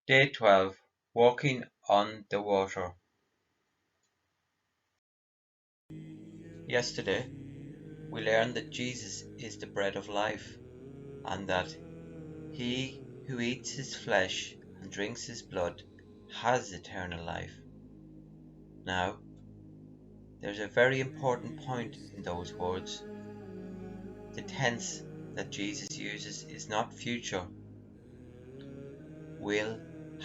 Day 12. Walking on the water. Yesterday, we learned that Jesus is the bread of life, and that he who eats his flesh and drinks his blood has eternal life. Now, there's a very important point in those words. The tense that Jesus uses is not future, will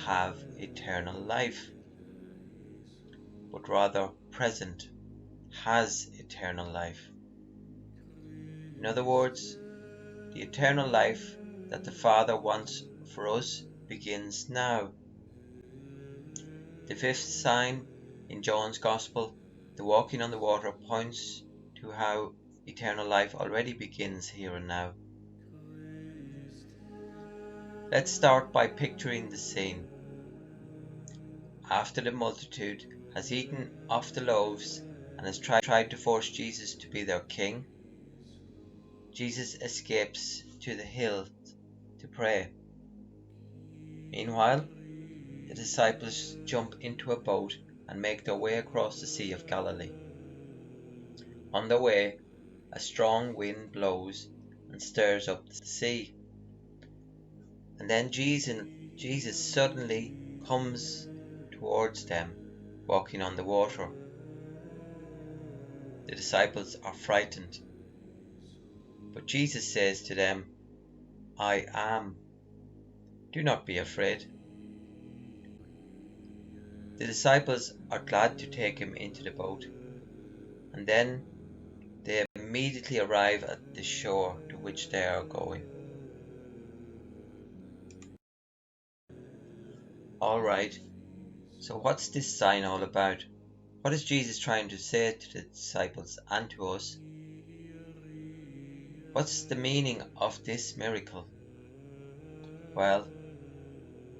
have eternal life, but rather present, has eternal life. In other words, the eternal life that the Father wants for us begins now. The fifth sign in John's Gospel, the walking on the water, points to how eternal life already begins here and now. Let's start by picturing the scene. After the multitude has eaten off the loaves and has tried to force Jesus to be their king, Jesus escapes to the hill to pray. Meanwhile, the disciples jump into a boat and make their way across the Sea of Galilee. On their way, a strong wind blows and stirs up the sea. And then Jesus suddenly comes towards them, walking on the water. The disciples are frightened. But Jesus says to them, "I am. Do not be afraid." The disciples are glad to take him into the boat, and then they immediately arrive at the shore to which they are going. Alright, so what's this sign all about? What is Jesus trying to say to the disciples and to us? What's the meaning of this miracle? Well,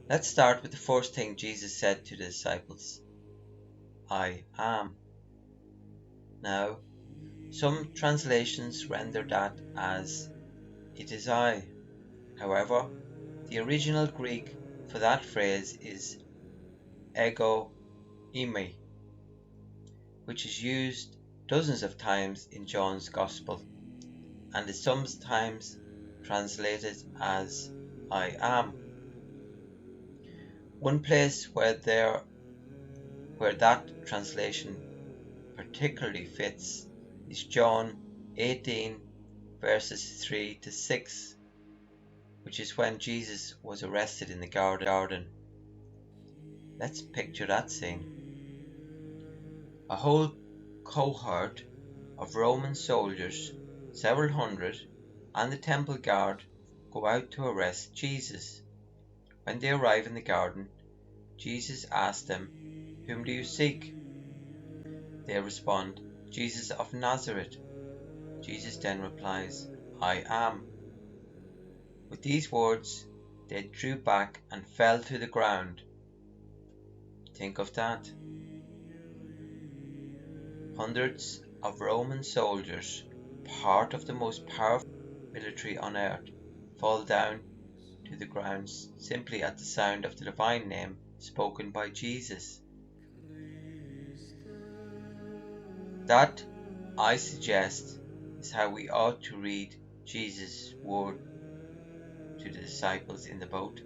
let's start with the first thing Jesus said to the disciples. I am. Now, some translations render that as it is I. However, the original Greek for that phrase is ego eimi, which is used dozens of times in John's Gospel and is sometimes translated as I am. One place where that translation particularly fits is John 18 verses 3 to 6, which is when Jesus was arrested in the garden. Let's picture that scene. A whole cohort of Roman soldiers, several hundred, and the temple guard go out to arrest Jesus. When they arrive in the garden, Jesus asks them, "Whom do you seek?" They respond, "Jesus of Nazareth." Jesus then replies, "I am." With these words, they drew back and fell to the ground. Think of that. Hundreds of Roman soldiers, part of the most powerful military on earth, fall down to the ground simply at the sound of the divine name spoken by Jesus. That, I suggest, is how we ought to read Jesus' word to the disciples in the boat.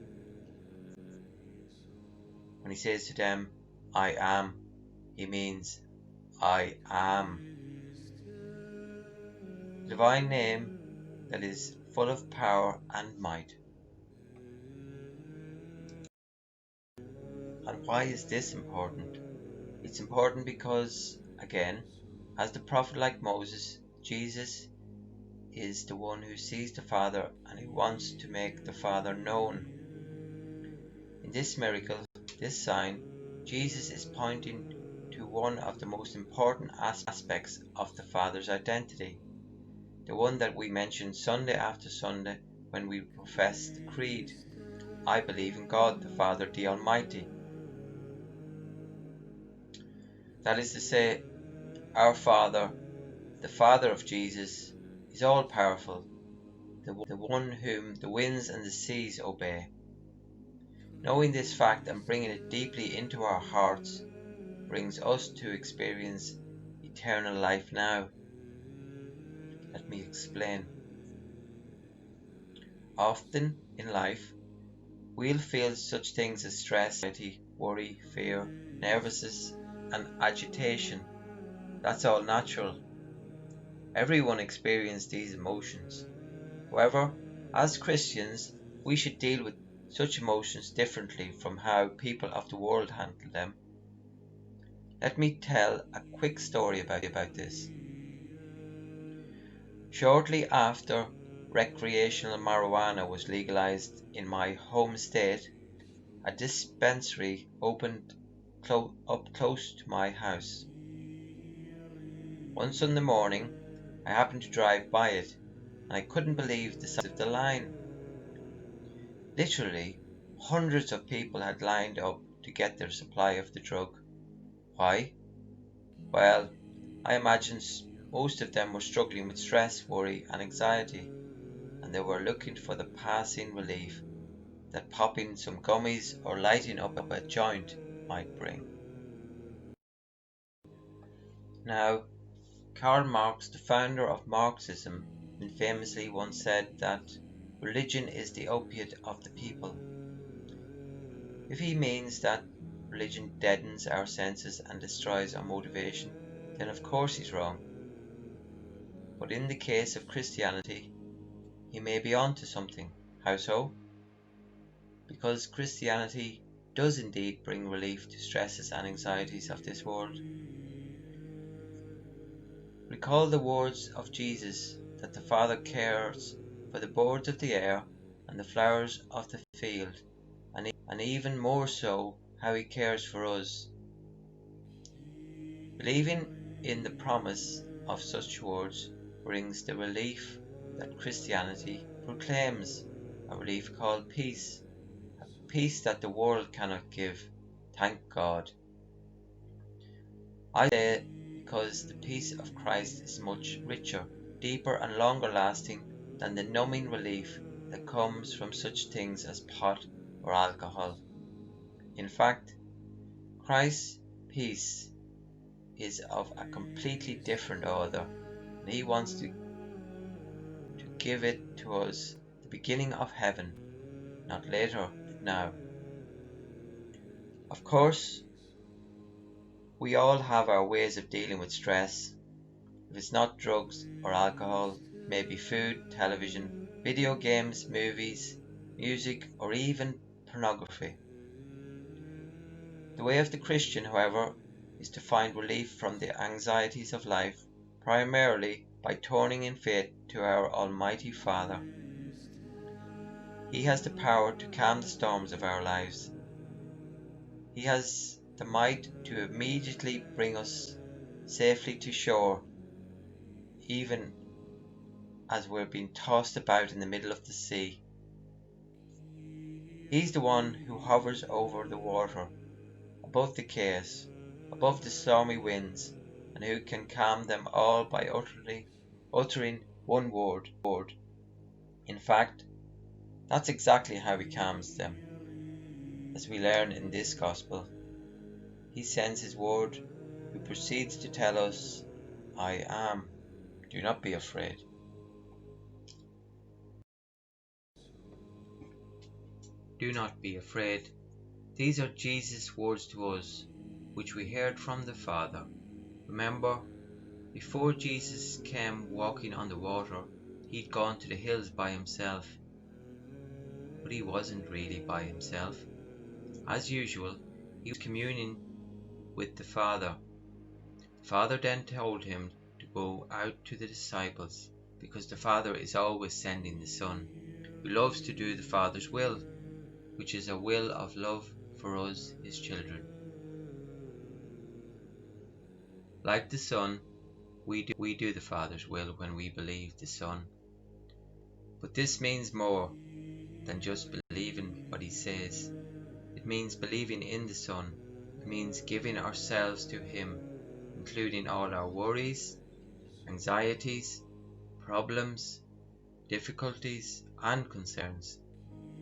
When he says to them, "I am," he means I am. The divine name that is full of power and might. And why is this important? It's important because, again, as the prophet like Moses, Jesus is the one who sees the Father and who wants to make the Father known. In this miracle, this sign, Jesus is pointing to one of the most important aspects of the Father's identity, the one that we mention Sunday after Sunday when we profess the Creed. I believe in God, the Father, the Almighty. That is to say, our Father, the Father of Jesus, is all-powerful, the one whom the winds and the seas obey. Knowing this fact and bringing it deeply into our hearts brings us to experience eternal life now. Let me explain. Often in life, we'll feel such things as stress, anxiety, worry, fear, nervousness, and agitation. That's all natural. Everyone experiences these emotions. However, as Christians, we should deal with such emotions differently from how people of the world handle them. Let me tell a quick story about this. Shortly after recreational marijuana was legalized in my home state, a dispensary opened up close to my house. One Sunday morning, I happened to drive by it, and I couldn't believe the size of the line. Literally, hundreds of people had lined up to get their supply of the drug. Why? Well, I imagine most of them were struggling with stress, worry, and anxiety, and they were looking for the passing relief that popping some gummies or lighting up a joint might bring. Now, Karl Marx, the founder of Marxism, famously once said that religion is the opiate of the people. If he means that religion deadens our senses and destroys our motivation, then of course he's wrong. But in the case of Christianity, he may be onto something. How so? Because Christianity does indeed bring relief to stresses and anxieties of this world. Recall the words of Jesus that the Father cares for the birds of the air and the flowers of the field, and even more so how he cares for us. Believing in the promise of such words brings the relief that Christianity proclaims, a relief called peace, a peace that the world cannot give. Thank God. I say because the peace of Christ is much richer, deeper, and longer lasting than the numbing relief that comes from such things as pot or alcohol. In fact, Christ's peace is of a completely different order, and he wants to give it to us the beginning of heaven, not later, but now. Of course, we all have our ways of dealing with stress. If it's not drugs or alcohol, it may be food, television, video games, movies, music, or even pornography. The way of the Christian, however, is to find relief from the anxieties of life, primarily by turning in faith to our Almighty Father. He has the power to calm the storms of our lives. He has the might to immediately bring us safely to shore, even as we're being tossed about in the middle of the sea. He's the one who hovers over the water, above the chaos, above the stormy winds, and who can calm them all by uttering one word. In fact, that's exactly how he calms them. As we learn in this gospel, he sends his word, who proceeds to tell us, I am. Do not be afraid. Do not be afraid. These are Jesus' words to us, which we heard from the Father. Remember, before Jesus came walking on the water, he'd gone to the hills by himself. But he wasn't really by himself. As usual, he was communing with the Father. The Father then told him to go out to the disciples, because the Father is always sending the Son, who loves to do the Father's will, which is a will of love for us, his children. Like the Son, we do the Father's will when we believe the Son. But this means more than just believing what he says. It means believing in the Son. It means giving ourselves to him, including all our worries, anxieties, problems, difficulties, and concerns.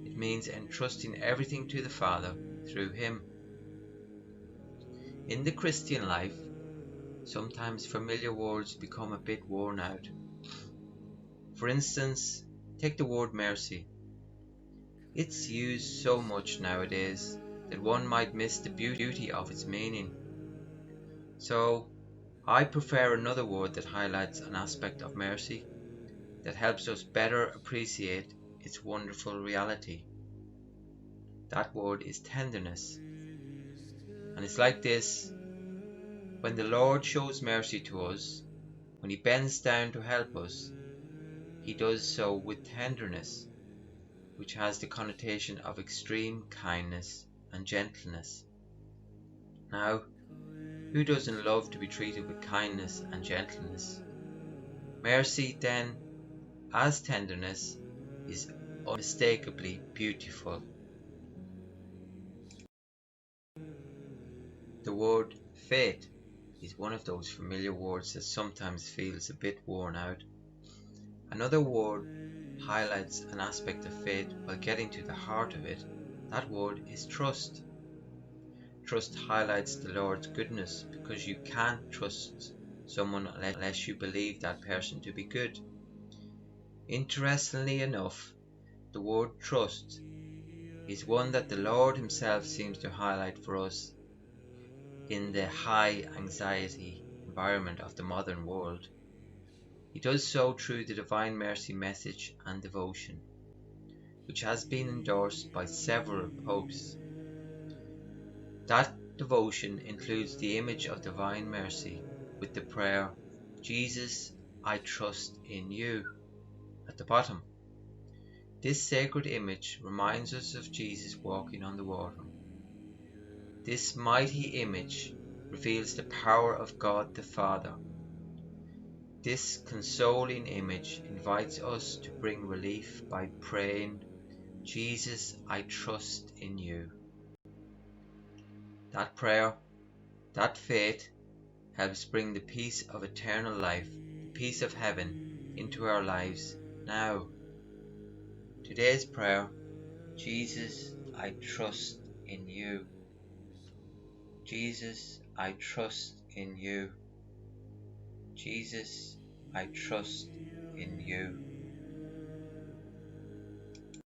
It means entrusting everything to the Father through Him. In the Christian life, sometimes familiar words become a bit worn out. For instance, take the word mercy. It's used so much nowadays that one might miss the beauty of its meaning. So, I prefer another word that highlights an aspect of mercy that helps us better appreciate its wonderful reality. That word is tenderness. And it's like this: when the Lord shows mercy to us, when He bends down to help us, He does so with tenderness, which has the connotation of extreme kindness and gentleness. Now, who doesn't love to be treated with kindness and gentleness? Mercy, then, as tenderness, is unmistakably beautiful. The word faith is one of those familiar words that sometimes feels a bit worn out. Another word highlights an aspect of faith while getting to the heart of it. That word is trust. Trust highlights the Lord's goodness because you can't trust someone unless you believe that person to be good. Interestingly enough, the word trust is one that the Lord Himself seems to highlight for us in the high anxiety environment of the modern world. He does so through the Divine Mercy message and devotion, which has been endorsed by several popes. That devotion includes the image of Divine Mercy with the prayer, "Jesus, I trust in you," at the bottom. This sacred image reminds us of Jesus walking on the water. This mighty image reveals the power of God the Father. This consoling image invites us to bring relief by praying, "Jesus, I trust in you." That prayer, that faith, helps bring the peace of eternal life, the peace of heaven, into our lives now. Today's prayer: "Jesus, I trust in you. Jesus, I trust in you. Jesus, I trust in you."